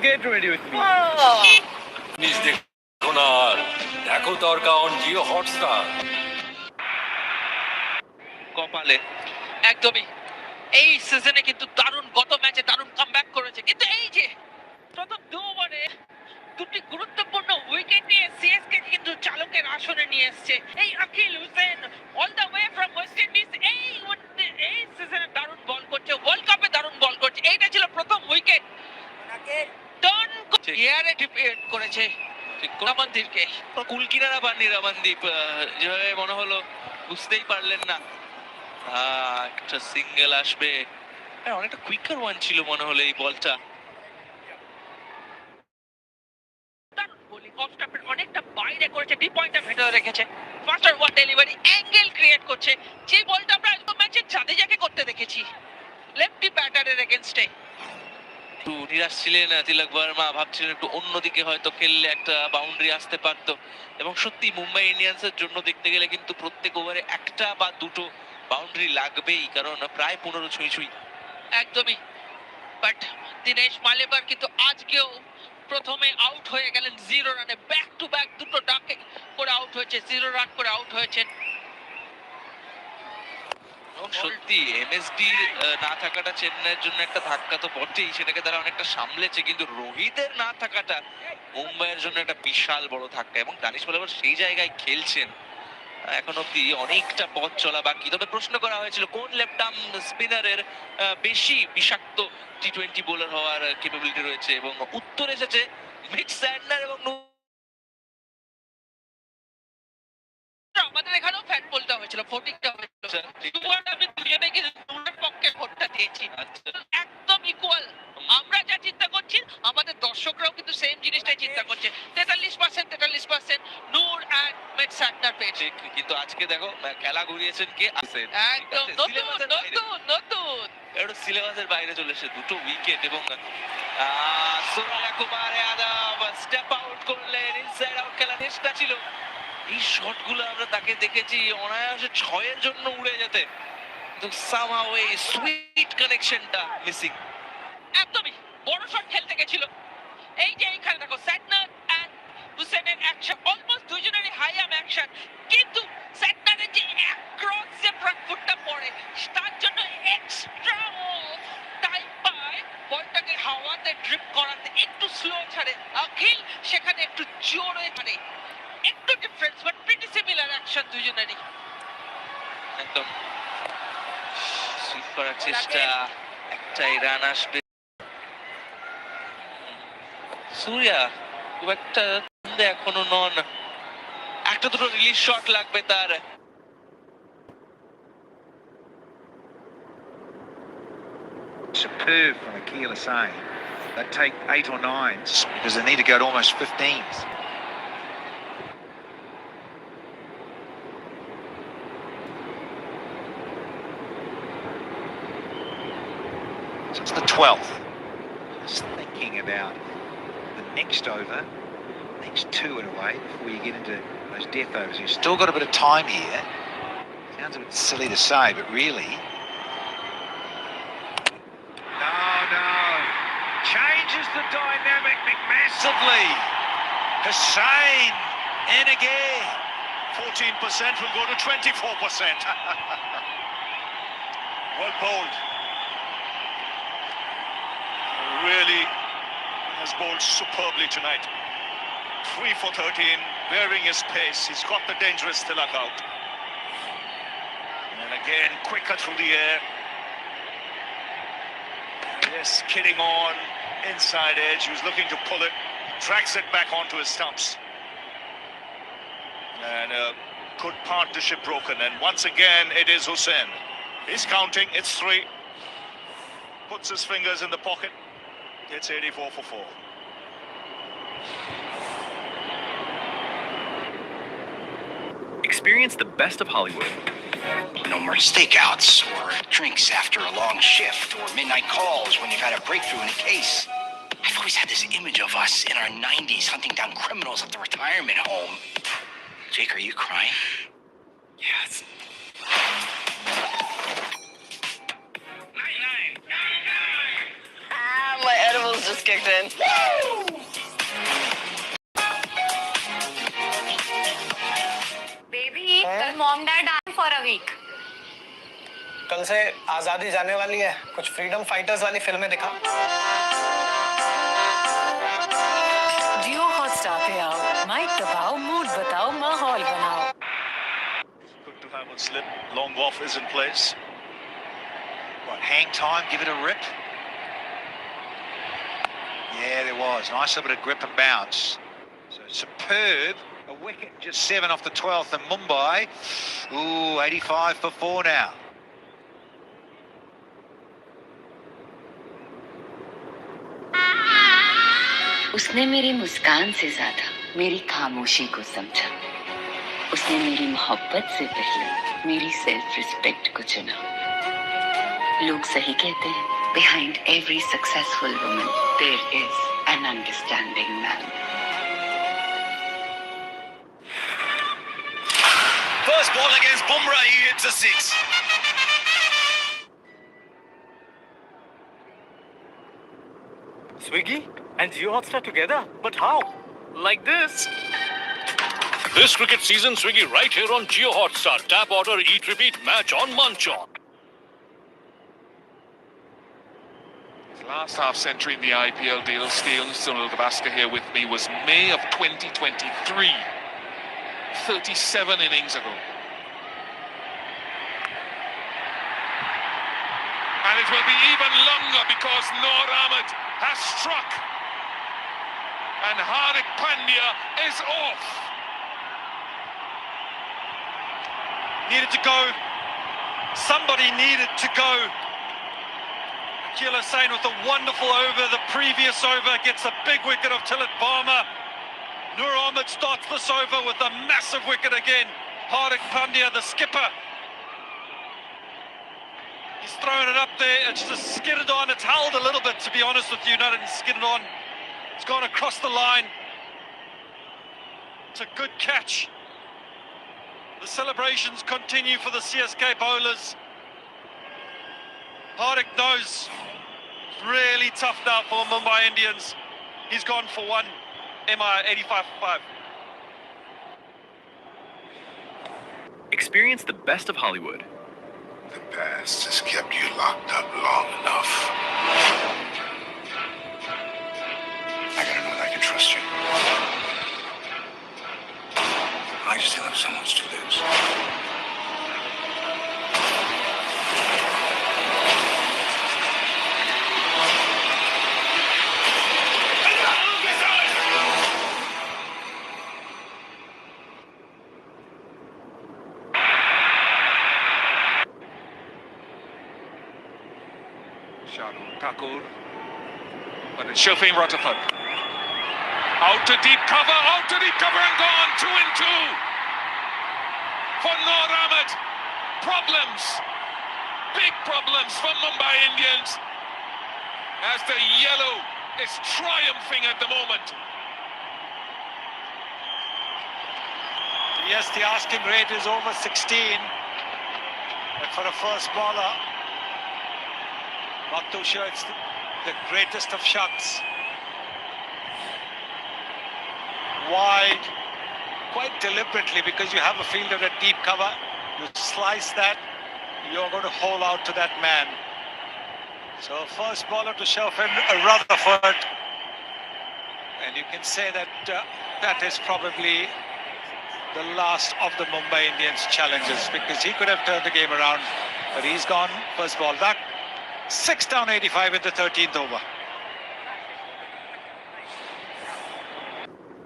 Get ready with me. দেখো দরকার on Jio Hotstar কপালে একদমই এই সিজনে কিন্তু দারুণ গত ম্যাচে দারুণ কামব্যাক করেছে, কিন্তু এই যে প্রথম 2 ওভারে দুটি গুরুত্বপূর্ণ উইকেট নিয়ে সিএসকে কিন্তু চালকের আসনে নিয়ে এসেছে এই Akeal Hosein all the way from West Indies. এই সিজনে দারুণ বল করছে, ওয়ার্ল্ড কাপে দারুণ বল করছে। এইটা ছিল প্রথম উইকেট, টার্ন এয়ারে ডিপেন্ড করেছে রমনদীপকে। কুল কিনারা পাননি রমনদীপ, যেভাবে মনে হলো বুঝতেই পারলেন না একটা সিঙ্গেল আসবে। অনেকটা কুইকার ওয়ান ছিল মনে হলো এই বলটা। অনেকটা বাইরে করেছে, ডিপ পয়েন্টের ভেতরে রেখেছে। ফাস্টার ওয়ান ডেলিভারি অ্যাঙ্গেল ক্রিয়েট করছে, যে বলটা আমরা একদম ম্যাচে জাদেজাকে করতে দেখেছি লেফটি ব্যাটারের এগেইনস্টে। একটু নিরাশ ছিলেন তিলক বর্মা, ভাবছিলেন একটু অন্যদিকে হয়তো খেললে একটা বাউন্ডারি আসতে পারতো। এবং সত্যি মুম্বাই ইন্ডিয়ান্সের জন্য দেখতে গেলে কিন্তু প্রত্যেক ওভারে একটা বা দুটো বাউন্ডারি লাগবেই, কারণ প্রায় 15 ছুঁই ছুঁই। একদমই, বাট দিনেশ মালেবার কিন্তু আজকেও প্রথমে আউট হয়ে গেলেন 0 রানে। ব্যাক টু ব্যাক দুটো ডাকে করে আউট হয়েছে, 0 রান করে আউট হয়েছেন। সত্যি এমএসডির না থাকাটা চেন্নাইয়ের জন্য একটা ধাক্কা তো বটেই, সেটাকে তারা অনেকটা সামলেছে, কিন্তু রোহিতের না থাকাটা মুম্বাইয়ের জন্য একটা বিশাল বড় ধাক্কা। এবং দানিশ মালেবার সেই জায়গায় খেলছেন, এখন অব্দি অনেকটা পথ চলা বাকি। তবে প্রশ্ন করা হয়েছিল কোন লেফট আর্ম স্পিনারের বেশি বিষাক্ত টি20 বোলার হওয়ার ক্যাপাবিলিটি রয়েছে, এবং উত্তর এসেছে মিক্স স্যান্ডার এবং আমাদের এখানেও ফ্যান বলতে হয়েছিল, ভোটিংটা হয়েছিল। আমি দুজনে কিন্তু দুটোর পক্ষে ভোটটা দিয়েছি, একদম ইকুয়াল। আমরা যা চিন্তা করছি আমাদের দর্শকরাও কিন্তু সেম জিনিসটাই চিন্তা করছে। 43% নূর এন্ড মিক্স স্যান্ডার পেয়েছে। কিন্তু আজকে দেখো খেলা ঘুরিয়েছেন কে? একদম নতুন এটা সিলেবাসের বাইরে চলে এসে দুটো উইকেট। এবং সুরালা কুমার যাদব স্টেপ আউট করলেন, ইনসাইড আউট খেলা চেষ্টা ছিল। এই শটগুলো আমরা তাকে দেখেছি অনায়াসে 6 এর জন্য উড়ে যেতে, কিন্তু সামহাউ এই সুইট কানেকশনটা মিসিং। একদমই বড় শট খেলতে গেছিল। এই যে এইখানে দেখো স্যাটনার এন্ড হুসেনের অ্যাকশন, অলমোস্ট দুজনেরই হাই আর্ম অ্যাকশন, কিন্তু স্যাটনারের যে অ্যাক্রস যে ফ্রন্ট ফুটটা পড়ে তার জন্য এক্সট্রা টাইম পায় বলটাকে হাওয়াতে ড্রিপ করাতে, একটু স্লো ছাড়ে। অখিল সেখানে একটু জোরে ছাড়ে, একটু difference but pretty similar action দুজনেরই। একদম সুইপ করার চেষ্টা, একটাই রান আসবে। সূর্যা খুব একটা এখনো নন, একটা দুটো রিলিজ শট লাগবে তার। Superb from Akil Hussain. They take 8 or 9s because they need to go to almost 15s. So it's the 12th. Just thinking about the next over, next 2 in a way before you get into those death overs. You've still got a bit of time here. Sounds a bit silly to say, but really. No. Changes the dynamic massively. Hussain in again. 14% will go to 24%. Well bowled. Really has bowled superbly tonight. 3 for 13, bearing his pace. He's got the dangerous Tilak out. And again, quicker through the air. Yes, kidding on, inside edge. He was looking to pull it, tracks it back onto his stumps. And a good partnership broken. And once again, it is Hussain. He's counting, it's 3. Puts his fingers in the pocket. It's 84 for 4. Experience the best of Hollywood. No more stakeouts or drinks after a long shift or midnight calls when you've had a breakthrough in a case. I've always had this image of us in our 90s hunting down criminals at the retirement home. Jake, are you crying? Yes. just kicked in. Baby, कल mom dad आए for a week. कल से आजादी जाने वाली है, कुछ freedom fighters वाली फिल्में दिखा। जियो हॉटस्टार पे आओ, माइक दबाओ, मूड बताओ, माहौल बनाओ। Good to have a slip. Long off is in place. What, hang time, give it a rip? Yeah, there was. Nice little bit of grip and bounce. So superb. A wicket, just 7 off the 12th, and Mumbai. Ooh, 85 for 4 now. उसने मेरी मुस्कान से ज्यादा मेरी खामोशी को समझा। उसने मेरी मोहब्बत से पहले मेरी सेल्फ रिस्पेक्ट को चुना। लोग सही कहते हैं, behind every successful woman there is an understanding man. First ball against Bumrah, he hits a 6. Swiggy and Jio Hotstar together? But how? Like this. This cricket season, Swiggy right here on Jio Hotstar. Tap, order, eat, repeat, match on Munch On. His last half-century in the IPL deal, Sunil Gavaskar here with me, was May of 2023. 37 innings ago. And it will be even longer because Noor Ahmed has struck. And Hardik Pandya is off. Needed to go. Somebody needed to go. Akil Hussain with a wonderful over. The previous over gets a big wicket of Tillit Barma. Noor Ahmed starts this over with a massive wicket again. Hardik Pandya, the skipper. He's thrown it up there. It's just skidded on. It's held a little bit, to be honest with you. Not even skidded on. It's gone across the line. It's a good catch. The celebrations continue for the CSK bowlers. Hardik knows it's really tough now for Mumbai Indians. He's gone for one. MI 85 for 5. Experience the best of Hollywood. The past has kept you locked up long enough. I gotta know that I can trust you. I still have so much to lose. Shardul Thakur. But it's Shafin Rutherford. Out to deep cover and gone. 2 and 2 for Noor Ahmed. Problems. Big problems for Mumbai Indians. As the yellow is triumphing at the moment. Yes, the asking rate is over 16. But for a first bowler, not too sure it's the greatest of shots. Wide, quite deliberately, because you have a fielder at deep cover. You slice that, you're going to hole out to that man. So first bowler to Shafin Rutherford. And you can say that that is probably the last of the Mumbai Indians challenges, because he could have turned the game around, but he's gone first ball. That 6 down 85 in the 13th over.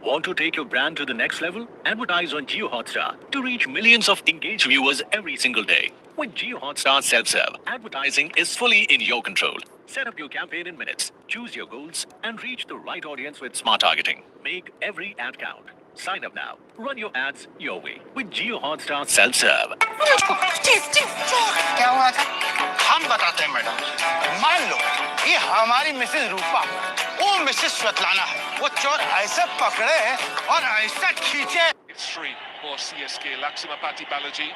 Want to take your brand to the next level? Advertise on Jio Hotstar to reach millions of engaged viewers every single day. With Jio Hotstar Self-Serve, advertising is fully in your control. Set up your campaign in minutes, choose your goals, and reach the right audience with smart targeting. Make every ad count. Sign up now. Run your ads your way with Jio Hotstar Self-Serve. क्या हुआ था? हम बताते हैं madam. मान लो ये हमारी Mrs रूपा, वो मिसेस स्वतलाना है। वो चोर ऐसे पकड़े और ऐसा खींचे। It's 3 for CSK. Lakshmapati Balaji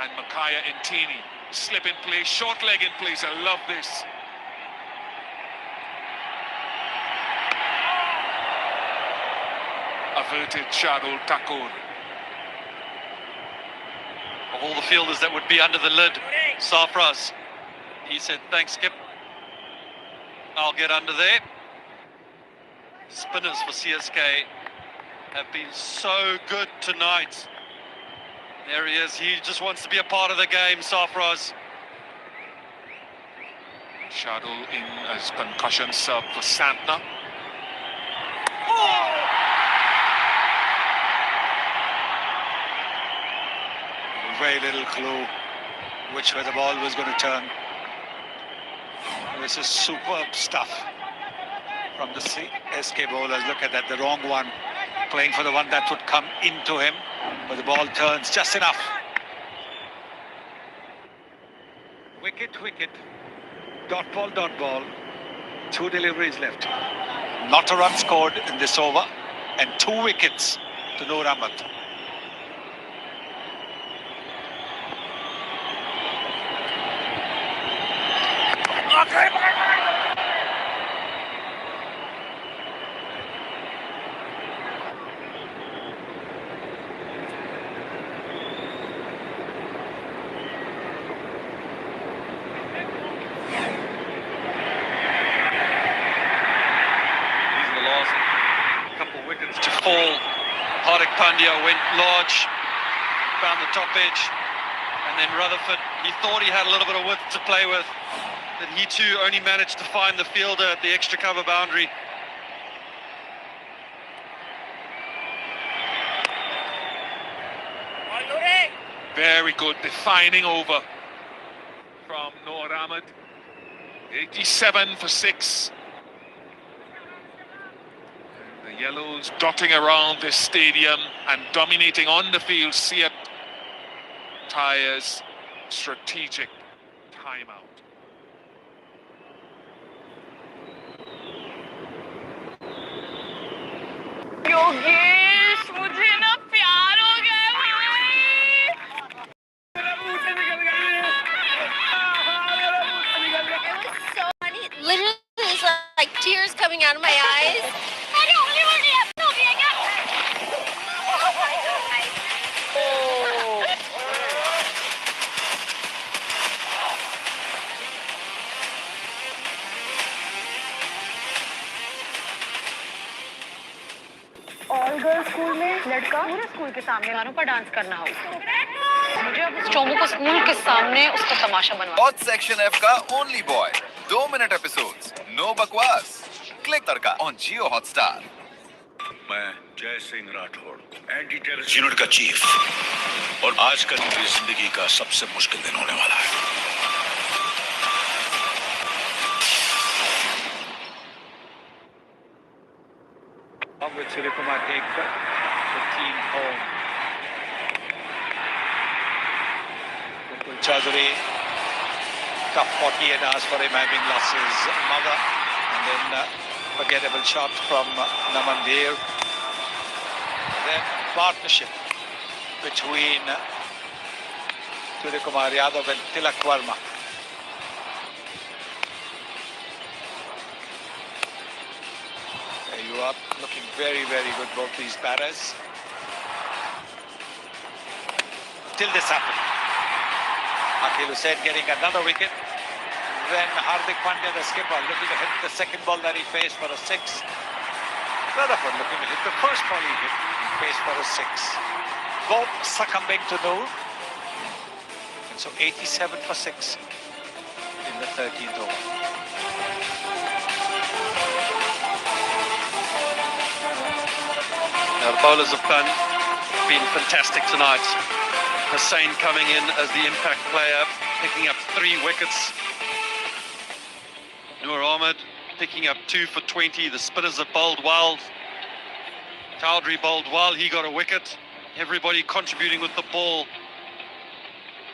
and Makaya Intini. Slip in place, short leg in place. I love this. averted Shardul Thakur. Of all the fielders that would be under the lid, Safraz, he said, thanks, Skip. I'll get under there. Spinners for CSK have been so good tonight. There he is. He just wants to be a part of the game, Safraz. Shardul in as concussion sub for Santner. Very little clue which way the ball was going to turn. This is superb stuff from the CSK bowlers. Look at that, the wrong one. Playing for the one that would come into him, but the ball turns just enough. Wicket, wicket. Dot ball, dot ball. 2 deliveries left. Not a run scored in this over, and 2 wickets to Noor Ahmed. To fall. Hardik Pandya went large, found the top edge, and then Rutherford, he thought he had a little bit of width to play with, but he too only managed to find the fielder at the extra cover boundary. Very good defining over from Noor Ahmed. 87 for 6. The Yellows dotting around this stadium and dominating on the field. CSK Tyres strategic timeout. Yogesh मुझे ना प्यार हो गया भाई मेरा मुंह से निकल गया मेरा मुंह से निकल गया it was so funny literally there's like tears coming out of my eyes अरे हॉलीवुड हो गया क्या ऑल गर्ल्स स्कूल में लड़का पूरे स्कूल के सामने गानों पर डांस करना हो मुझे अब उस चोमू को स्कूल के सामने उसका तमाशा बनवा हॉट सेक्शन एफ का only by 2 minute episodes no बकवास क्लिक तड़का ऑन जियो हॉटस्टार। मैं Jai Singh Rathore anti terrorist unit का चीफ और आज का मेरी जिंदगी का सबसे मुश्किल दिन होने वाला है। With Suryakumar take the team home. Mukul Chaudhary, tough 48 hours for him, having lost his mother, and then forgettable shot from Naman Dheer. Then partnership between Suryakumar Yadav and Tilak Verma. You are looking very, very good, both these batters. Till this happened. Akhil Hussain getting another wicket. Then Hardik Pandya, the skipper, looking to hit the second ball that he faced for a 6. Rutherford looking to hit the first ball he hit, faced for a 6. Both succumbing to Noor. And so 87 for 6 in the 13th over. The bowlers have been fantastic tonight. Hussain coming in as the impact player, picking up 3 wickets. Noor Ahmed picking up 2 for 20. The spinners have bowled well. Chaudhary bowled well, he got a wicket. Everybody contributing with the ball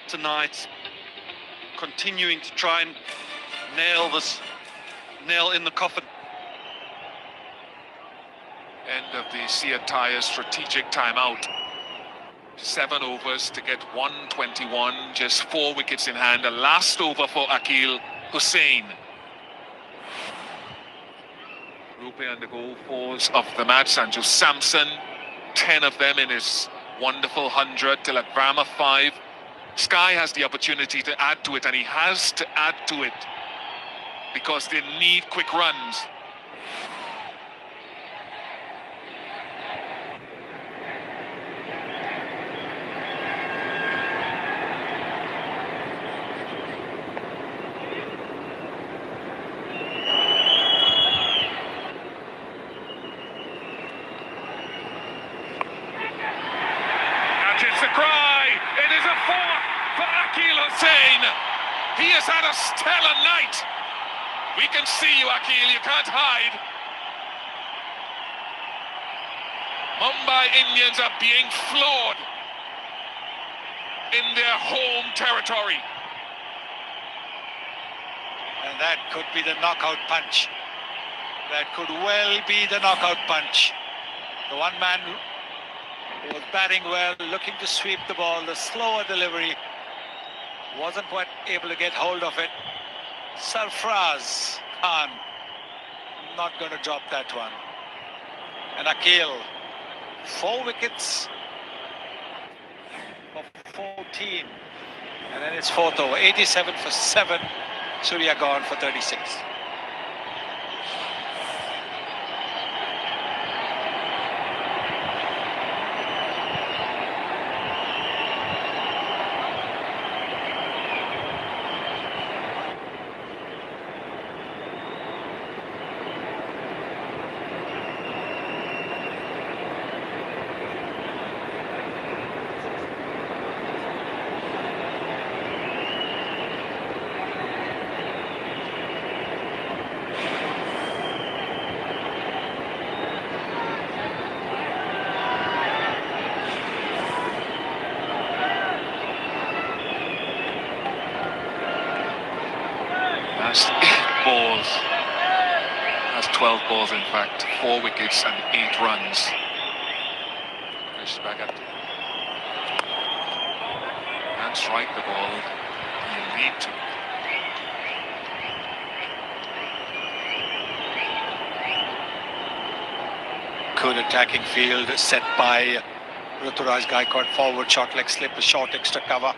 tonight. Continuing to try and nail this nail in the coffin. End of the CSK Tyres strategic timeout. 7 overs to get 121, just 4 wickets in hand. A last over for Akhil Hussain. Rupe undergo 4s of the match. Sanju Samson 10 of them in his wonderful 100 till at Brahma 5. Sky has the opportunity to add to it, and he has to add to it because they need quick runs. It's a cry. It is a four for Akil Hussain. He has had a stellar night. We can see you, Akil. You can't hide. Mumbai Indians are being floored in their home territory. And that could be the knockout punch. That could well be the knockout punch. The one man who was batting well, looking to sweep the ball, the slower delivery, wasn't quite able to get hold of it. Sarfraz Khan not going to drop that one. And Akil, 4 wickets for 14. And then it's 4th over, 87 for 7. Surya gone for 36. That's 8 balls. That's 12 balls, in fact. 4 wickets and 8 runs. Fish back at. And strike the ball. You need to. Good attacking field set by Ruturaj Gaikwad. Forward short leg slip, a short extra cover.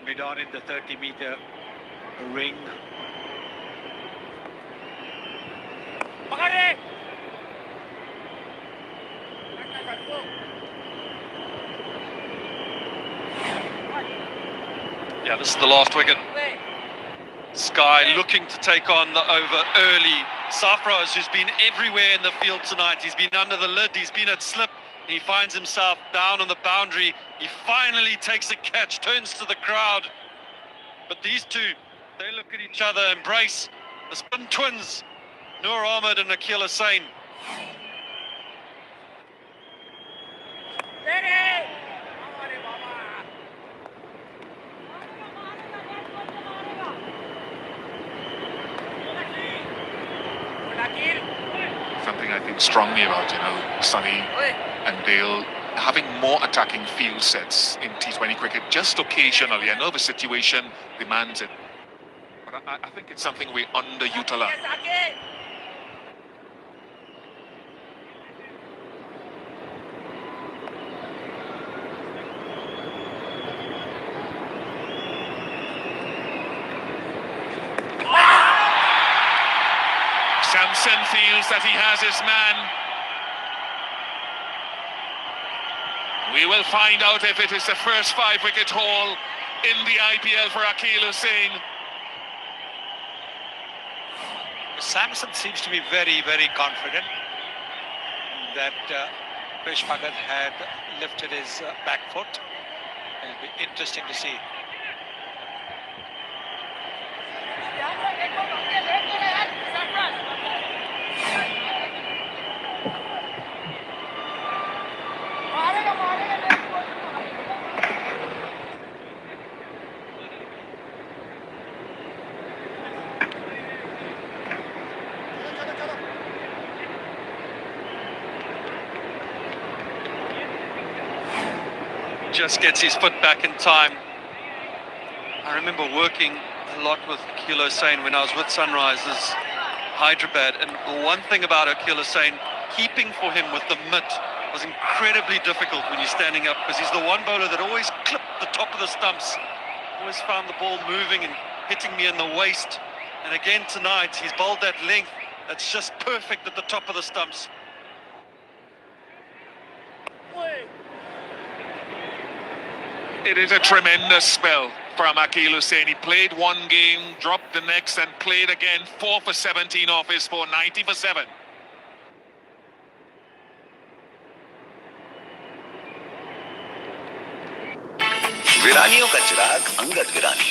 Mid on in the 30-meter ring. Yeah, this is the last wicket. Sky looking to take on the over early. Sarfraz, who's been everywhere in the field tonight. He's been under the lid, he's been at slip. He finds himself down on the boundary. He finally takes a catch, turns to the crowd. But these two, they look at each other, embrace the spin twins, Noor Ahmed and Akil Hussain. Something I think strongly about, Sunny and Dale having more attacking field sets in T20 cricket, just occasionally. I know the situation demands it, but I think it's something we underutilize. Samson feels that he has his man. We will find out if it is the first 5-wicket haul in the IPL for Akil Hussain. Samson seems to be very, very confident that Krish Bhagat had lifted his back foot. It'll be interesting to see. Just gets his foot back in time. I remember working a lot with Akil Hussain when I was with Sunrisers Hyderabad, and the one thing about Akil Hussain, keeping for him with the mitt was incredibly difficult when you're standing up, because he's the one bowler that always clipped the top of the stumps, always found the ball moving and hitting me in the waist. And again tonight, he's bowled that length that's just perfect at the top of the stumps. It is a tremendous spell from Akeal Hussain. He played one game, dropped the next, and played again. 4 for 17 off his 490 for 7. वीरानियों का चिराग अंगद वीरानी,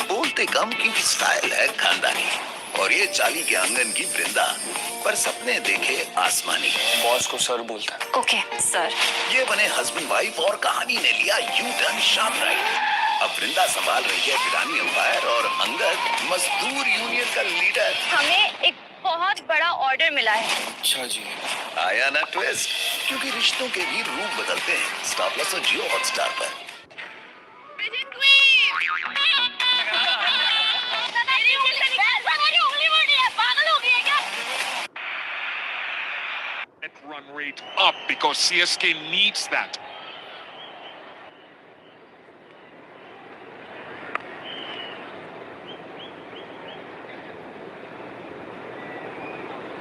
बोलते कम क्योंकि style है खानदानी, और ये चाली के आंगन की वृंदा, पर सपने देखे आसमानी। बॉस को सर बोलता है। Okay sir. ये बने हस्बैंड वाइफ और कहानी ने लिया यू टर्न शार्प राइट। अब वृंदा संभाल रही है वीरानी अंपायर और अंगद मजदूर यूनियन का लीडर। हमें एक बहुत बड़ा ऑर्डर मिला है। अच्छा जी। आया ना ट्विस्ट, क्योंकि रिश्तों के भी रूप बदलते हैं। स्टार प्लस और जियो हॉटस्टार पर। Run rate up because CSK needs that.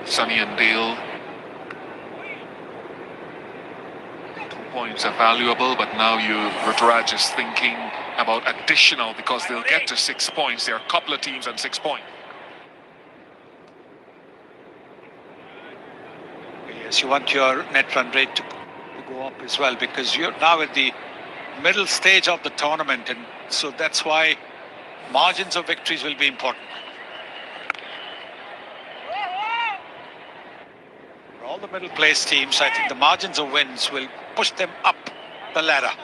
Sunny and Dale. 2 points are valuable, but now Ruturaj is thinking about additional because they'll get to 6 points. There are a couple of teams on 6 points. Yes, you want your net run rate to go up as well, because you're now at the middle stage of the tournament, and so that's why margins of victories will be important. For all the middle place teams, I think the margins of wins will push them up the ladder.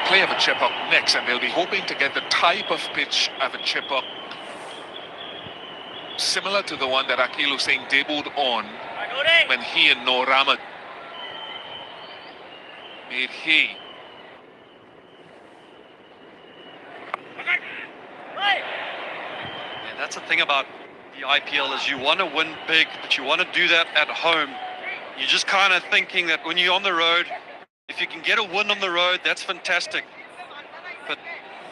Play of a chip-up next, and they'll be hoping to get the type of pitch of a chip-up similar to the one that Akeal Hussain debuted on when he and Noor Ahmed made hay. And that's the thing about the IPL, is you want to win big, but you want to do that at home. You're just kind of thinking that when you're on the road, if you can get a win on the road, that's fantastic. But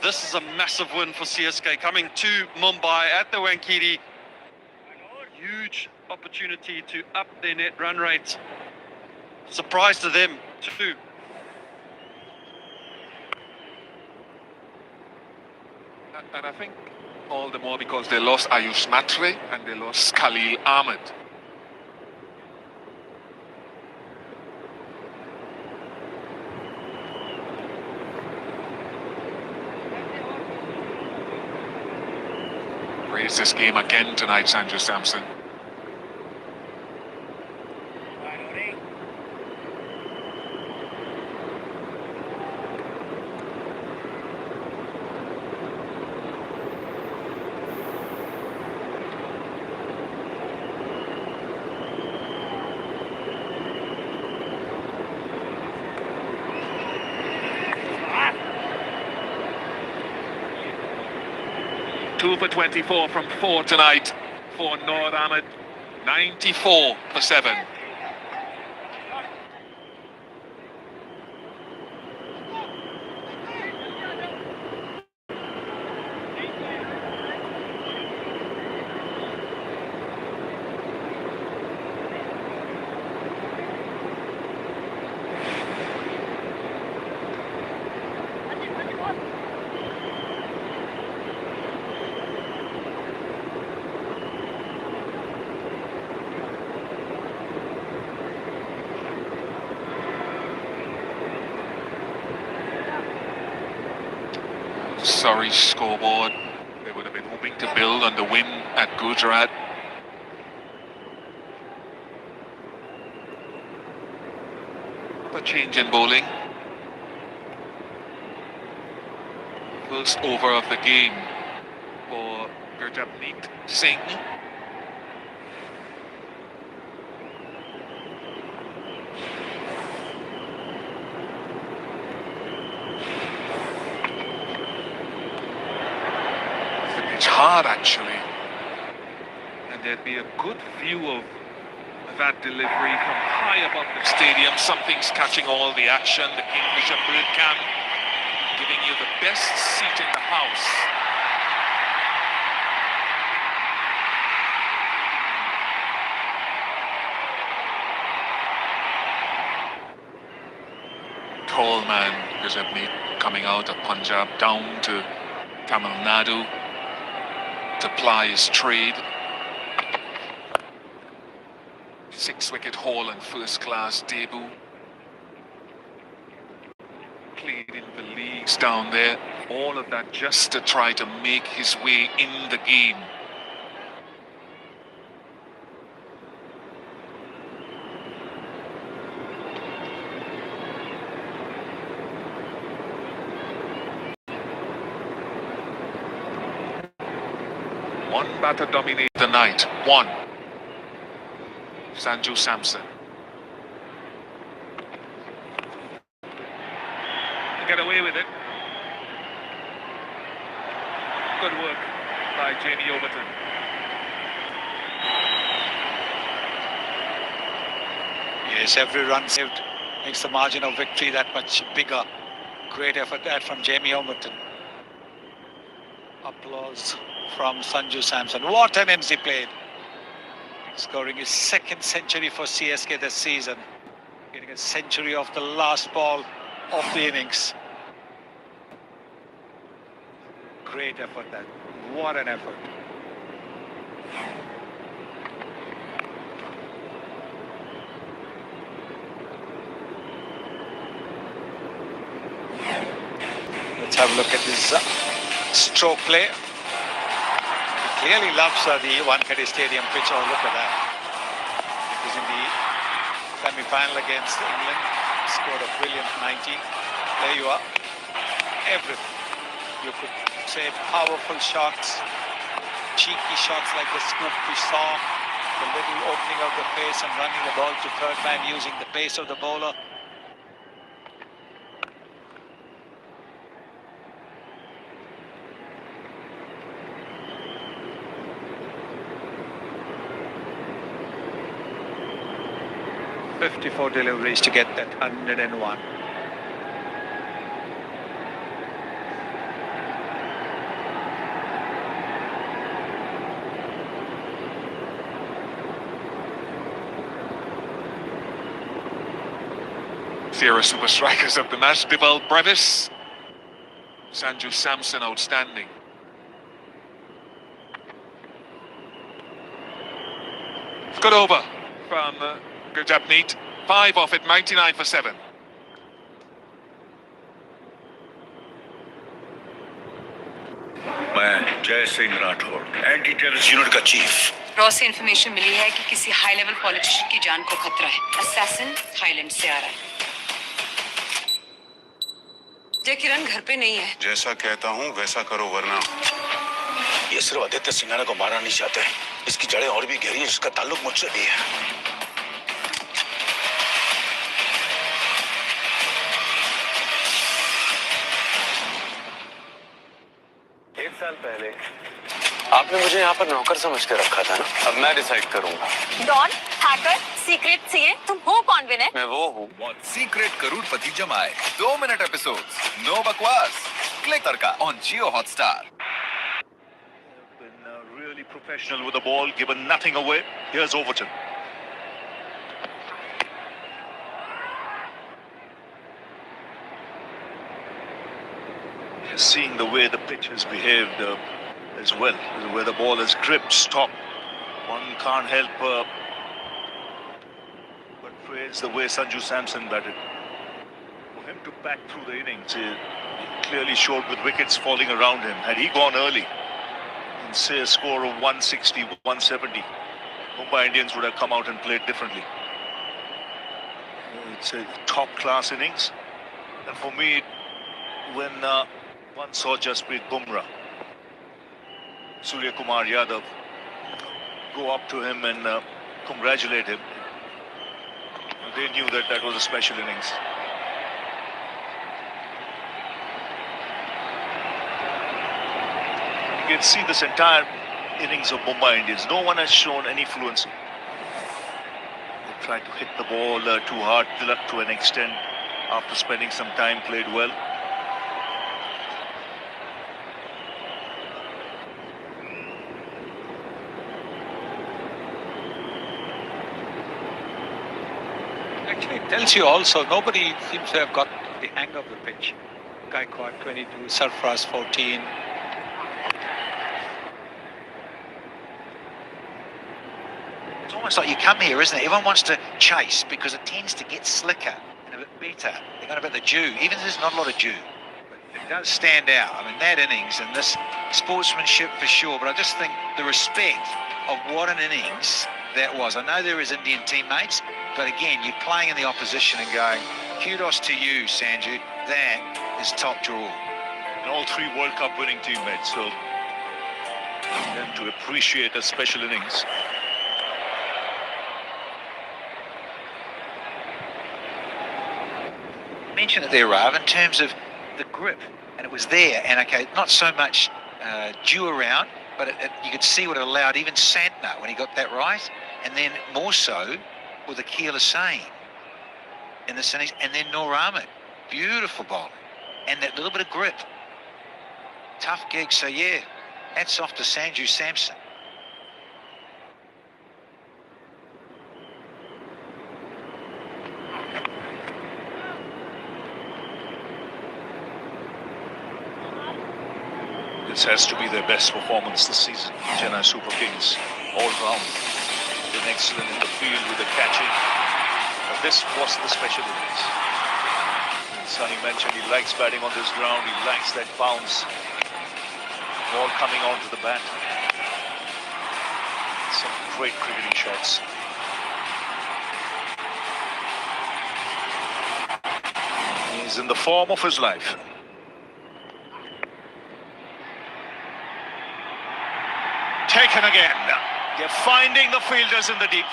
this is a massive win for CSK, coming to Mumbai at the Wankhede. Huge opportunity to up their net run rates. Surprise to them too. And I think all the more because they lost Ayush Matre and they lost Khalil Ahmed. Raise this game again tonight, Sanju Samson. Two for 24 from 4 tonight for Noor Ahmed. 94 for 7. Sorry, scoreboard. They would have been hoping to build on the win at Gujarat. A change in bowling. First over of the game for Gurjapneet Singh. It's hard actually. And there'd be a good view of that delivery from high above the stadium. Something's catching all the action. The Kingfisher bird cam giving you the best seat in the house. Tall man, Gajabneet, coming out of Punjab down to Tamil Nadu to ply his trade. 6-wicket haul and first-class debut. Played in the leagues down there. All of that just to try to make his way in the game. One batter dominated the night. One. Sanju Samson. Get away with it. Good work by Jamie Overton. Yes, every run saved makes the margin of victory that much bigger. Great effort that from Jamie Overton. Applause from Sanju Samson. What an innings he played. Scoring his second century for CSK this season. Getting a century off the last ball of the innings. Great effort that. What an effort. Let's have a look at this stroke play. He clearly loves the Wankhede Stadium pitch. Oh, look at that. It was in the semi-final against England. Scored a brilliant 90. There you are. Everything. You could say powerful shots, cheeky shots like the scoop we saw, the little opening of the face and running the ball to third man using the pace of the bowler. "54 deliveries to get that 101. Sierra super strikers of the match. Deval Brevis. Sanju Samson outstanding. Good over from Gurjapneet. 5 off it, 99 for 7. मैं Jai Singh Rathore, anti terrorist unit का chief. Raw से information मिली है कि किसी high level politician की जान को खतरा है। असैसिन थाईलैंड से आ रहा है। जय किरण घर पे नहीं है। जैसा कहता हूँ वैसा करो वरना। ये सिर्फ आदित्य सिंघाना को मारना नहीं चाहते। इसकी जड़ें और भी गहरी हैं, इसका ताल्लुक मुझसे भी है। एक साल पहले आपने मुझे यहाँ पर नौकर समझ के रखा था ना। अब मैं डिसाइड करूंगा। डॉन, हैकर, सीक्रेट सीए, तुम हो कौन विनय? मैं वो हूँ। सीक्रेट करोड़पति जमाए 2-मिनट एपिसोड्स, नो बकवास। Click tadka on Jio Hotstar. Been really professional with the ball, given nothing away. Here's Overton. Seeing the way the pitch has behaved as well, where the ball has gripped, stopped, one can't help but praise the way Sanju Samson batted. For him to back through the innings, it clearly showed with wickets falling around him. Had he gone early and say a score of 160, 170, Mumbai Indians would have come out and played differently. It's a top-class innings, and for me, when one saw Jasprit Bumrah, Surya Kumar Yadav go up to him and congratulate him, they knew that that was a special innings. You can see this entire innings of Mumbai Indians. No one has shown any fluency. They tried to hit the ball too hard, Tilak to an extent, after spending some time, played well. Actually, it tells you also, nobody seems to have got the hang of the pitch. Gaikwad 22, Sarfaraz 14. It's almost like you come here, isn't it? Everyone wants to chase because it tends to get slicker and a bit better. They've got a bit of dew, even if there's not a lot of dew. But it does stand out. I mean, that innings and this sportsmanship for sure, but I just think the respect of what an innings that was. I know there is Indian teammates, but again, you're playing in the opposition and going, kudos to you, Sanju. That is top draw. And all three World Cup winning teammates, so them to appreciate a special innings. Mention it there, Rav, in terms of the grip, and it was there, and okay, not so much dew around, but you could see what it allowed even Santner when he got that right, and then more so with Akil Hussain in the innings, and then Noor Ahmed, beautiful bowling, and that little bit of grip. Tough gig, so yeah, hats off to Sanju Samson. This has to be their best performance this season. Chennai Super Kings all round. Been excellent in the field with the catching. But this was the special innings. And Sunny mentioned he likes batting on this ground. He likes that bounce. Ball coming onto the bat. Some great cricketing shots. He's in the form of his life. Taken again. They're finding the fielders in the deep.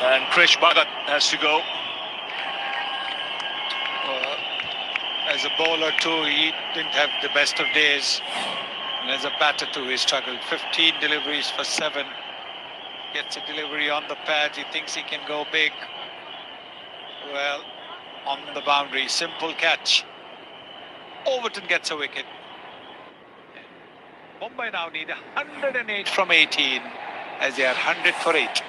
And Krish Bhagat has to go. As a bowler too, he didn't have the best of days. And as a batter too, he struggled. 15 deliveries for 7. Gets a delivery on the pad. He thinks he can go big. Well, on the boundary, simple catch. Overton gets a wicket. Mumbai now need 108 from 18 as they are 100 for 8.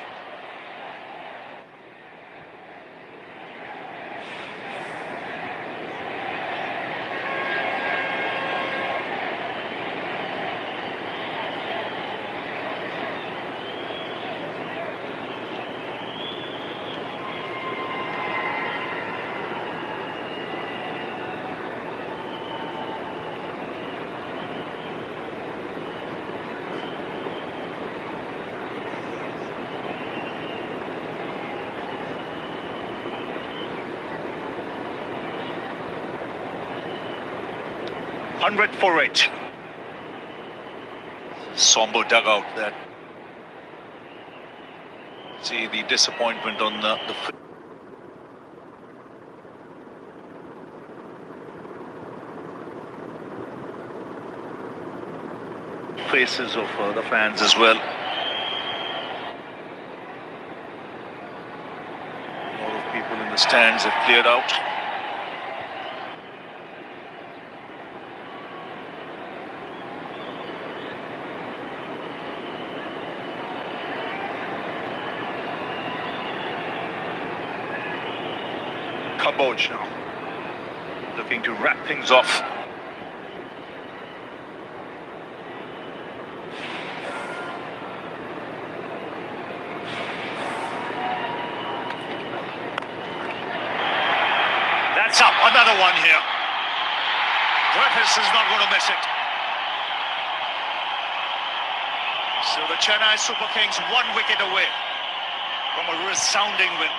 Hundred for 8. Somber dugout that. See the disappointment on the faces of the fans as well. A lot of people in the stands have cleared out. Kamboj now looking to wrap things off. That's up, another one here. Griffiths is not going to miss it. So the Chennai Super Kings 1 wicket away from a resounding win.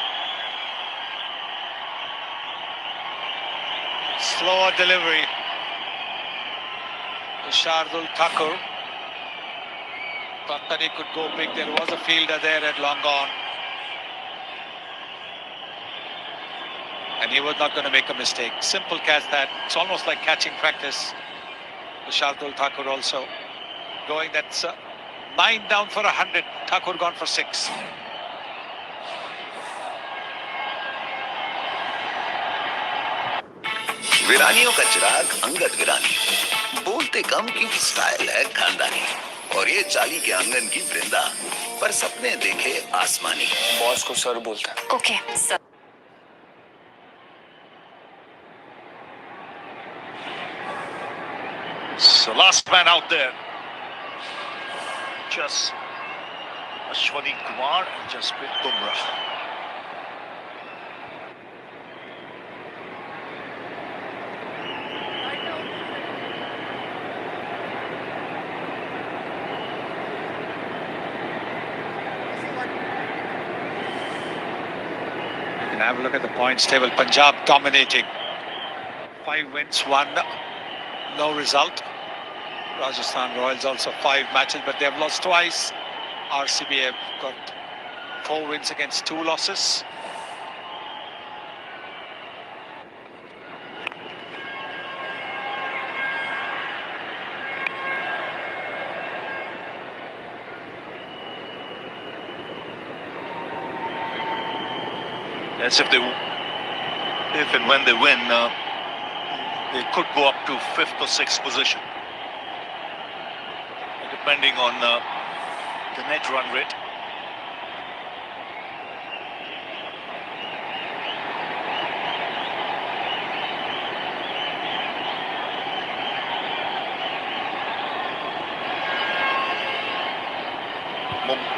Slower delivery to Shardul Thakur. Thought that he could go big. There was a fielder there, had long gone. And he was not going to make a mistake. Simple catch that. It's almost like catching practice. Shardul Thakur also going. That's 9 down for 100. Thakur gone for 6. वीरानियों का चिराग अंगद वीरानी, बोलते कम क्योंकि style है खानदानी, और ये चाली के आंगन की वृंदा, पर सपने देखे आसमानी। बॉस को सर बोलता है। Okay sir. So last man out there. Just Ashwani Kumar and just with Bumrah. And have a look at the points table. Punjab dominating. 5 wins, 1 no result. Rajasthan Royals also 5 matches, but they have lost twice. RCB have got 4 wins against 2 losses. As if and when they win, they could go up to 5th or 6th position, depending on the net run rate.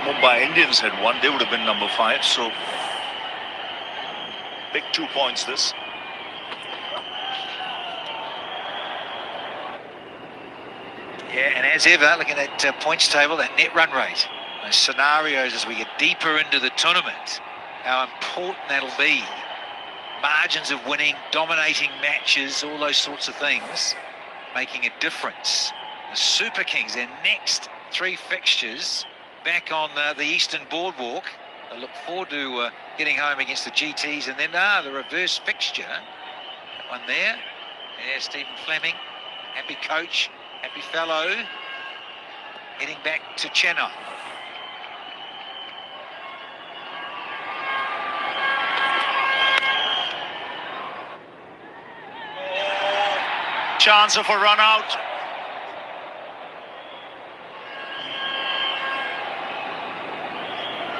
Mumbai Indians had won, they would have been number 5, so big 2 points this. Yeah, and as ever, looking at that points table, that net run rate, those scenarios as we get deeper into the tournament, how important that'll be. Margins of winning, dominating matches, all those sorts of things, making a difference. The Super Kings, their next 3 fixtures back on the Eastern Boardwalk. I look forward to getting home against the GTs, and then the reverse fixture. That one there. Yeah, Stephen Fleming, happy coach, happy fellow, heading back to Chennai. Chance of a run out.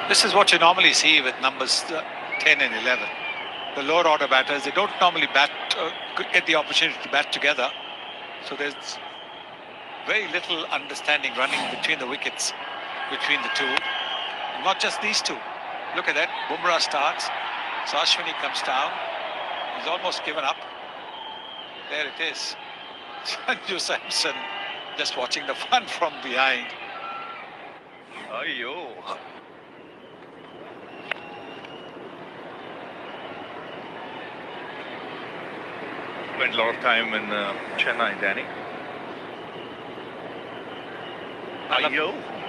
This is what you normally see with numbers 10 and 11. The lower order batters, they don't normally get the opportunity to bat together. So there's very little understanding running between the wickets, between the two. And not just these two. Look at that. Bumrah starts. So Ashwini comes down. He's almost given up. There it is. Sanju Samson just watching the fun from behind. Ayyo. Spent a lot of time in Chennai, Danny.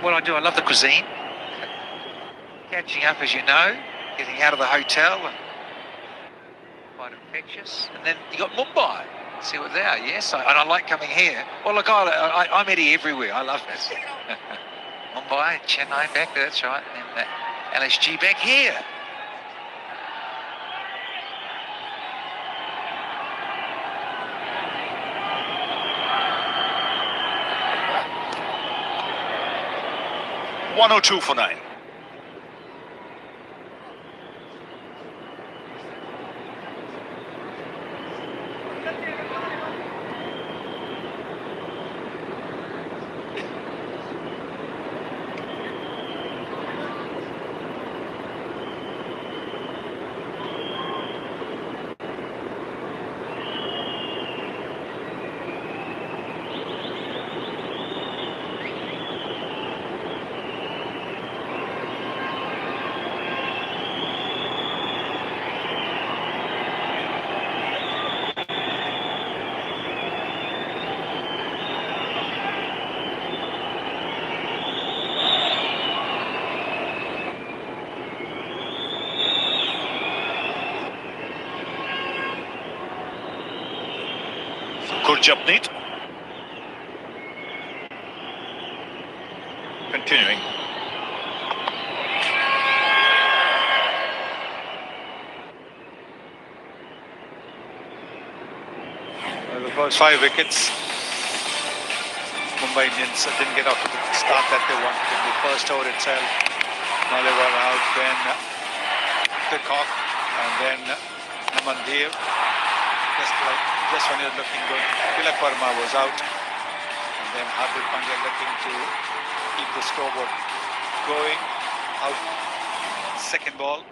What I do, I love the cuisine. Catching up, as you know, getting out of the hotel, and quite infectious. And then you got Mumbai. See what they are, yes. And I like coming here. Well, look, I'm Eddie everywhere. I love this. Mumbai, Chennai back there, that's right. And then LSG back here. .102 for 9. Gurjapneet. Continuing. The first 5 wickets, Mumbai Indians didn't get off to the start that they wanted in the first over itself. Maliwal out, then Peacock, and then Namandir. Just when he was looking good, Tilak Verma was out, and then Hardik Pandya looking to keep the scoreboard going. Out, second ball.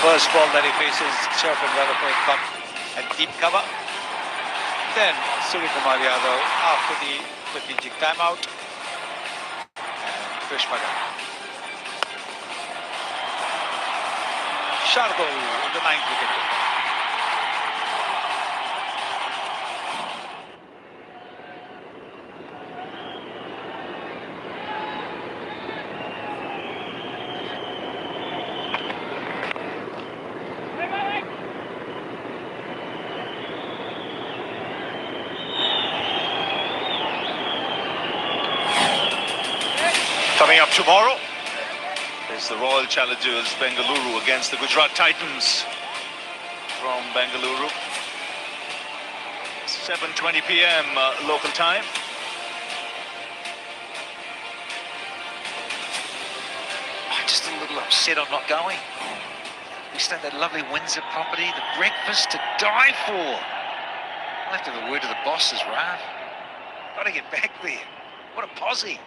First ball that he faces, Sheriff and Rutherford come at deep cover. Then Suryakumar Yadav after the strategic timeout. And Krishmaga. Shardul, the 9th wicket. Coming up tomorrow is the Royal Challengers Bengaluru against the Gujarat Titans from Bengaluru. 7:20 p.m. Local time. I'm just a little upset I'm not going. We stayed at that lovely Windsor property, the breakfast to die for. I'll have to have a word to the bosses, Rav. Got to get back there. What a posse.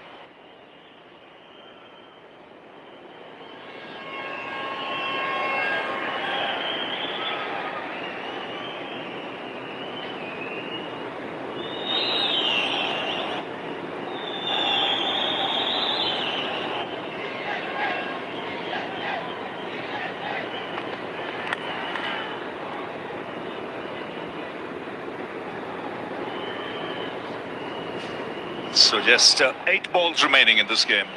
So just 8 balls remaining in this game.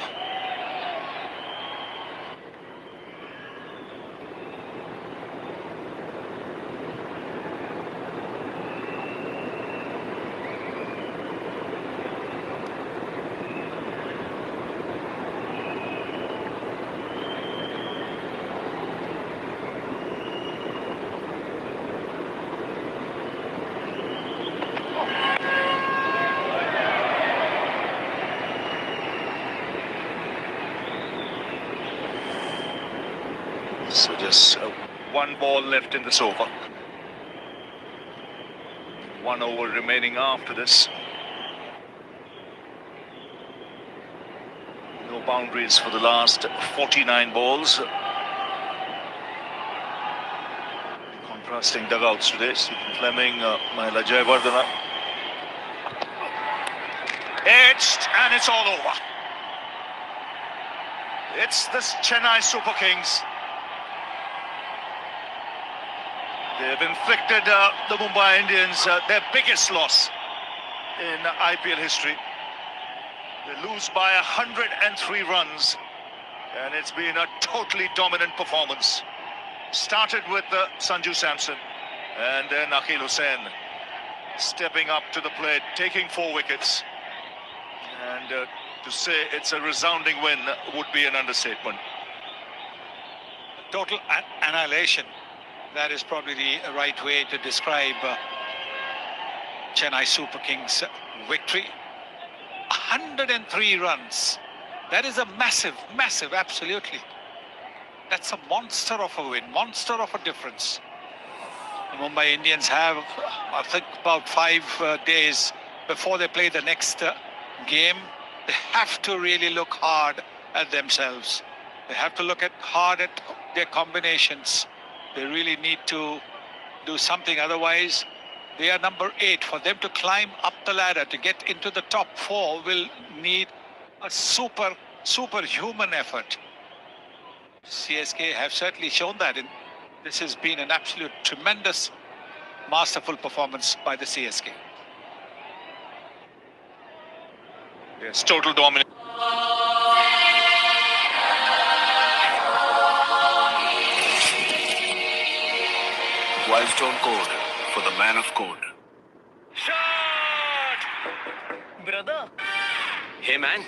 So just 1 ball left in this over. 1 over remaining after this. No boundaries for the last 49 balls. Contrasting dugouts today. Stephen Fleming, Mahela Jayawardena. Edged, and it's all over. It's the Chennai Super Kings. They've inflicted the Mumbai Indians their biggest loss in IPL history. They lose by 103 runs, and it's been a totally dominant performance. Started with Sanju Samson, and then Akhil Hussain stepping up to the plate, taking 4 wickets. And to say it's a resounding win would be an understatement. Total annihilation. That is probably the right way to describe Chennai Super Kings' victory. 103 runs. That is a massive, absolutely. That's a monster of a win, monster of a difference. The Mumbai Indians have, I think, about 5 days before they play the next game. They have to really look hard at themselves. They have to look hard at their combinations. They really need to do something, otherwise they are number 8. For them to climb up the ladder, to get into the top 4, will need a superhuman effort. CSK have certainly shown that. This has been an absolute tremendous, masterful performance by the CSK. Yes, total dominance. Wildstone code for the man of code. Shot! Brother. Hey man,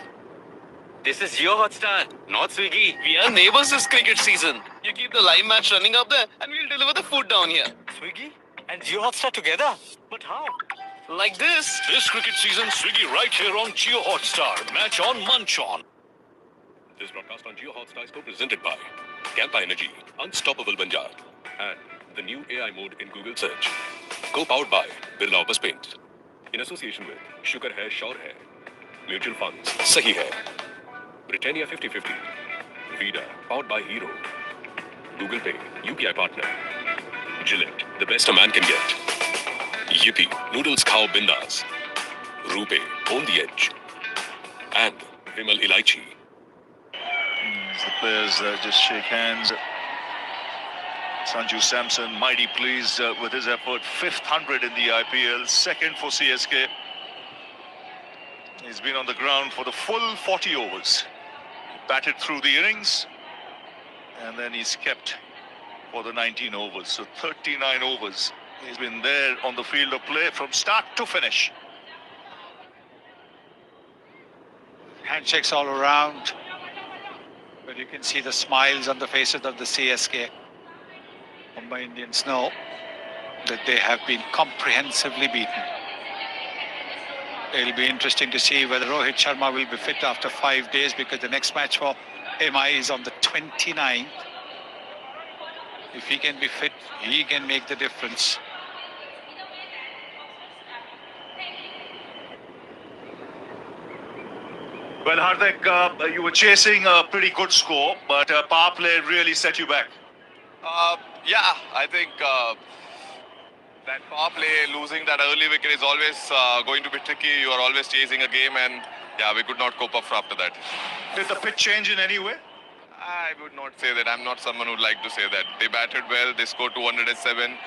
this is your Hotstar, not Swiggy. We are neighbors this cricket season. You keep the live match running up there and we'll deliver the food down here. Swiggy and Jio Hotstar together? But how? Like this. This cricket season, Swiggy right here on Jio Hotstar. Match on, munch on. This broadcast on Jio Hotstar is co-presented by Campa Energy, Unstoppable Banjar, and the new AI mode in Google search. Co-powered by Birla Opus Paints. In association with Sugar Hair, Sure Hair, Mutual Funds, Sahi Hair, Britannia 50/50, Vida, powered by Hero, Google Pay, UPI partner, Gillette, the best a man can get. Yippee, noodles khao bindas. Rupe, own the edge. And Vimal Ilaichi. As the players just shake hands. Sanju Samson, mighty pleased with his effort. 5th 100 in the IPL, 2nd for CSK. He's been on the ground for the full 40 overs. Batted through the innings, and then he's kept for the 19 overs. So 39 overs. He's been there on the field of play from start to finish. Handshakes all around. But you can see the smiles on the faces of the CSK. Mumbai Indians know that they have been comprehensively beaten. It'll be interesting to see whether Rohit Sharma will be fit after 5 days, because the next match for MI is on the 29th. If he can be fit, he can make the difference. Well, Hardik, you were chasing a pretty good score, but power play really set you back. Yeah, I think that power play, losing that early wicket is always going to be tricky. You are always chasing a game, and yeah, we could not cope up after that. Did the pitch change in any way? I would not say that. I'm not someone who'd like to say that. They batted well. They scored 207.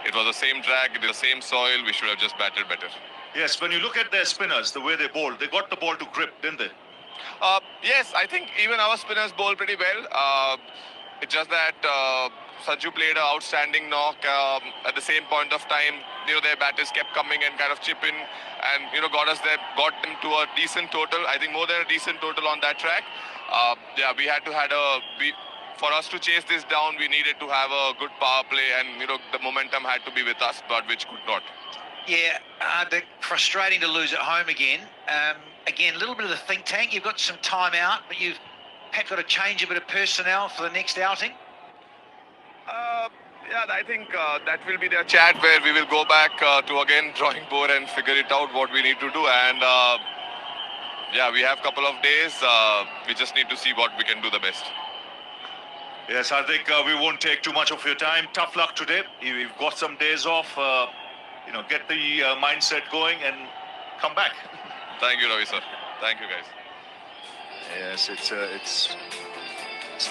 It was the same track, it was the same soil. We should have just batted better. Yes, when you look at their spinners, the way they bowled, they got the ball to grip, didn't they? Yes, I think even our spinners bowled pretty well. It's just that Sanju played an outstanding knock. At the same point of time, their batters kept coming and kind of chip in, and got them to a decent total. I think more than a decent total on that track. Yeah, we had to for us to chase this down, we needed to have a good power play, and the momentum had to be with us, but which could not. Yeah, frustrating to lose at home again. Again, a little bit of the think tank. You've got some time out, but you've got to change a bit of personnel for the next outing. Yeah, I think that will be their chat where we will go back to again drawing board and figure it out what we need to do. And yeah, we have a couple of days. We just need to see what we can do the best. Yes, I think we won't take too much of your time. Tough luck today. We've got some days off. Get the mindset going and come back. Thank you, Ravi sir. Thank you, guys. Yes, it's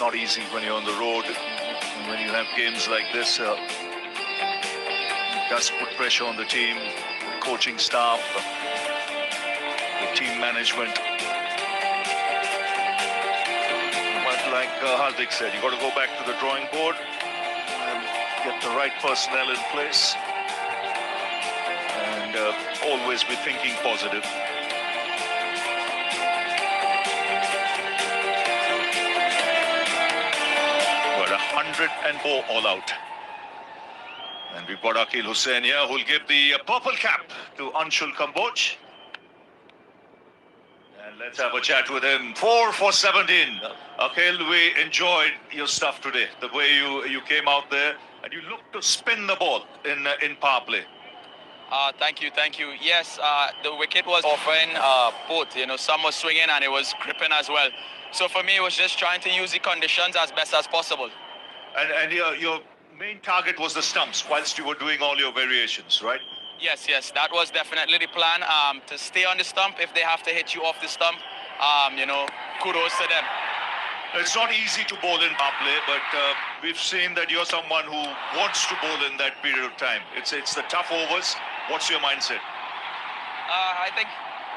not easy when you're on the road, and when you have games like this. It does put pressure on the team, the coaching staff, the team management. But like Hardik said, you got to go back to the drawing board and get the right personnel in place, and always be thinking positive. But 104 all out. And we've got Akil Hussain here, who'll give the purple cap to Anshul Kamboj. And let's have a chat with him. 4 for 17. Akil, we enjoyed your stuff today. The way you came out there, and you looked to spin the ball in power play. Thank you. Yes, the wicket was often both. Some was swinging and it was gripping as well. So for me, it was just trying to use the conditions as best as possible. And your main target was the stumps, whilst you were doing all your variations, right? Yes, that was definitely the plan. To stay on the stump. If they have to hit you off the stump, kudos to them. It's not easy to bowl in power play, but we've seen that you're someone who wants to bowl in that period of time. It's the tough overs. What's your mindset? I think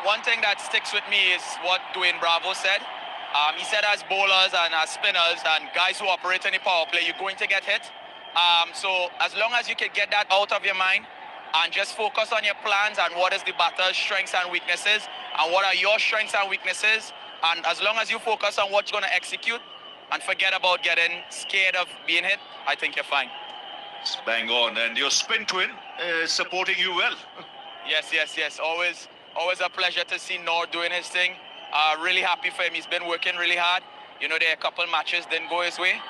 one thing that sticks with me is what Dwayne Bravo said. He said as bowlers and as spinners and guys who operate in the power play, you're going to get hit. So as long as you can get that out of your mind and just focus on your plans and what is the batter's strengths and weaknesses and what are your strengths and weaknesses, and as long as you focus on what you're going to execute and forget about getting scared of being hit, I think you're fine. It's bang on, and your spin twin is supporting you well. Yes. Always a pleasure to see Noor doing his thing. Really happy for him. He's been working really hard. You know, there are a couple matches didn't go his way.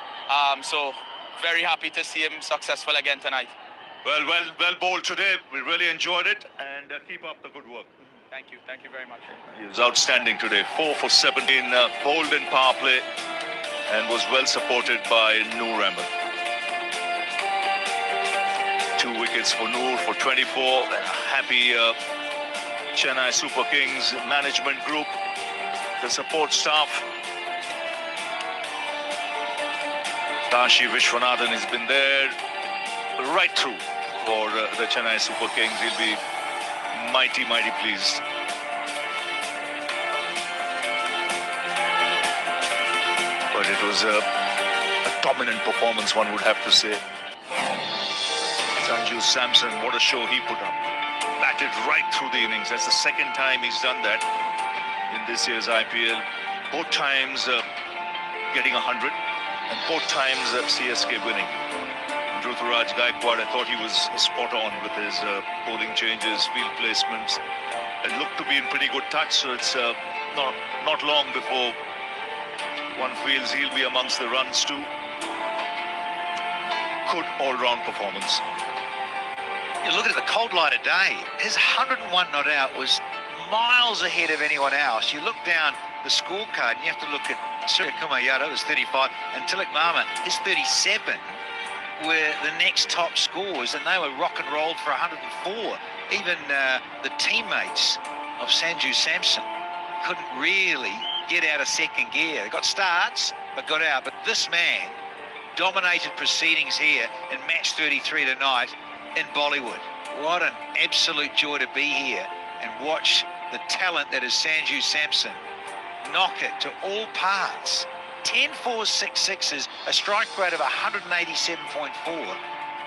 So very happy to see him successful again tonight. Well bowled today. We really enjoyed it, and keep up the good work. Thank you very much. He was outstanding today. 4 for 17, bowled in power play, and was well supported by Noor Ahmed. 2 wickets for Noor for 24. And a happy Chennai Super Kings management group, the support staff. Kashi Vishwanathan has been there right through for the Chennai Super Kings. He'll be mighty pleased. But it was a dominant performance, one would have to say. Sanju Samson, what a show he put up. Batted right through the innings. That's the second time he's done that in this year's IPL. Both times getting 100, and both times CSK winning. Ruturaj Gaikwad, I thought he was spot on with his bowling changes, field placements. It looked to be in pretty good touch, so it's not long before one feels he'll be amongst the runs too. Good all-round performance. You look at the cold light of day, his 101 not out was miles ahead of anyone else. You look down the scorecard and you have to look at Surya Kumar Yadav, was 35, and Tilak Mama, his 37, were the next top scores, and they were rock and rolled for 104. Even the teammates of Sanju Samson couldn't really get out of second gear. They got starts, but got out. But this man dominated proceedings here in match 33 tonight in Bollywood. What an absolute joy to be here and watch the talent that is Sanju Samson knock it to all parts. 10 4s, 6 6s, a strike rate of 187.4.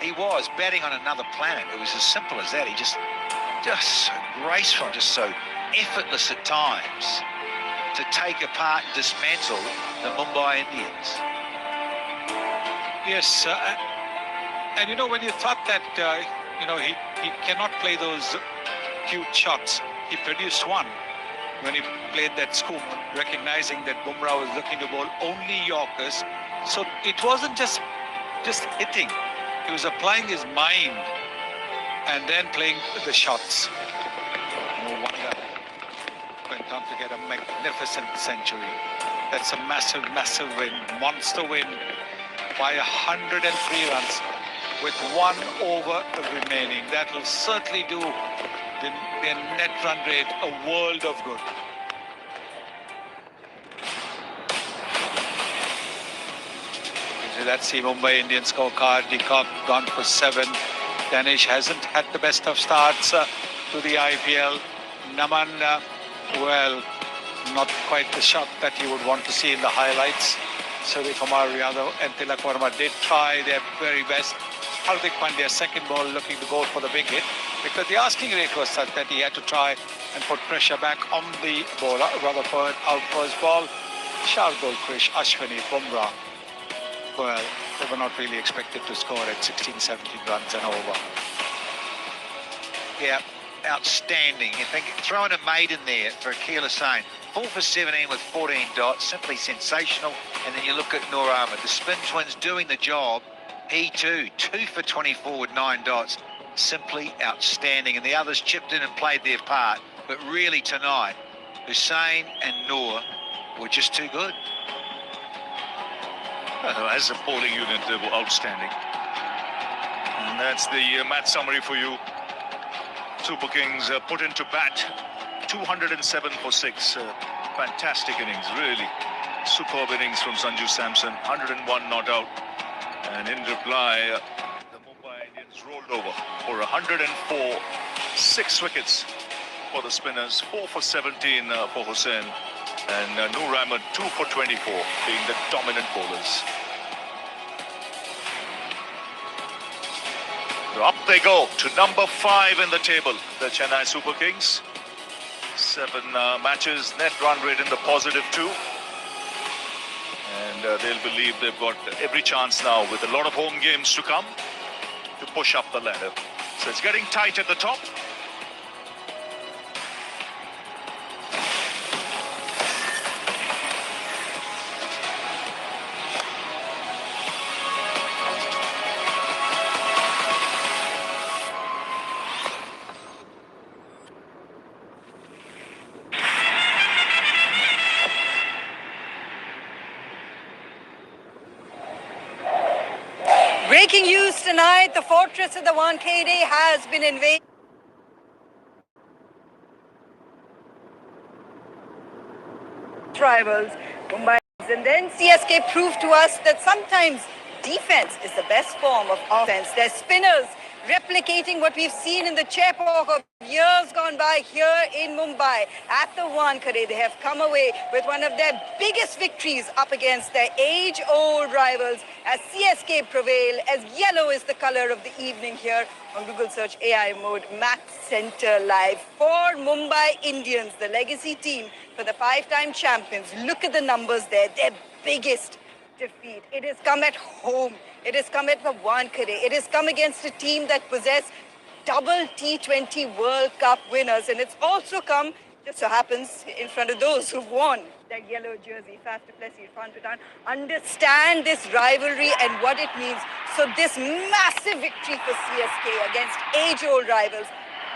He was batting on another planet. It was as simple as that. He just so graceful, just so effortless at times to take apart and dismantle the Mumbai Indians. Yes, and you know, when you thought that, he cannot play those cute shots, he produced one when he played that scoop, recognizing that Bumrah was looking to bowl only Yorkers. So it wasn't just hitting. He was applying his mind and then playing the shots. No wonder went on to get a magnificent century. That's a massive win, monster win by 103 runs with 1 over remaining. That will certainly do their net run rate a world of good. Let's see Mumbai Indians scorecard. Decock gone for 7. Danish hasn't had the best of starts to the IPL. Naman, well, not quite the shot that you would want to see in the highlights. Suryakumar Yadav and Tilak Verma did try their very best. Hardik Pandya, second ball, looking to go for the big hit because the asking rate was such that he had to try and put pressure back on the bowler. Rutherford out for his ball. Shardul, Krish, Ashwini, Bumrah. Well, they were not really expected to score at 16, 17 runs and over. Yeah, outstanding. You think throwing a maiden there for Akil Hussain. 4 for 17 with 14 dots, simply sensational. And then you look at Noor Ahmed, the spin twins doing the job. He too, 2 for 24 with 9 dots, simply outstanding. And the others chipped in and played their part. But really tonight, Hussain and Noor were just too good. As a bowling unit, they were outstanding. And that's the match summary for you. Super Kings put into bat 207 for 6. Fantastic innings, really. Superb innings from Sanju Samson. 101 not out. And in reply, the Mumbai Indians rolled over for 104. 6 wickets for the spinners. 4 for 17 for Hussain. And Noor Ahmed 2 for 24, being the dominant bowlers. So up they go to number 5 in the table, the Chennai Super Kings. 7 matches, net run rate in the positive 2. And they'll believe they've got every chance now with a lot of home games to come to push up the ladder. So it's getting tight at the top. Breaking news tonight, the fortress of the Wankhede has been invaded. Rivals, Mumbai. And then CSK proved to us that sometimes defense is the best form of offense. Their spinners replicating what we've seen in the Chepauk of years gone by here in Mumbai. At the Wankhede, they have come away with one of their biggest victories up against their age-old rivals as CSK prevail, as yellow is the color of the evening here on Google search AI mode, Match Center Live. For Mumbai Indians, the legacy team, for the 5-time champions, look at the numbers there, their biggest defeat. It has come at home. It has come at the Wankhede. It has come against a team that possess double T20 World Cup winners. And it's also come, just so happens, in front of those who've worn that yellow jersey. Faf du Plessis, Irfan Pathan, understand this rivalry and what it means. So this massive victory for CSK against age-old rivals,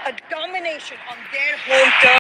a domination on their home turf.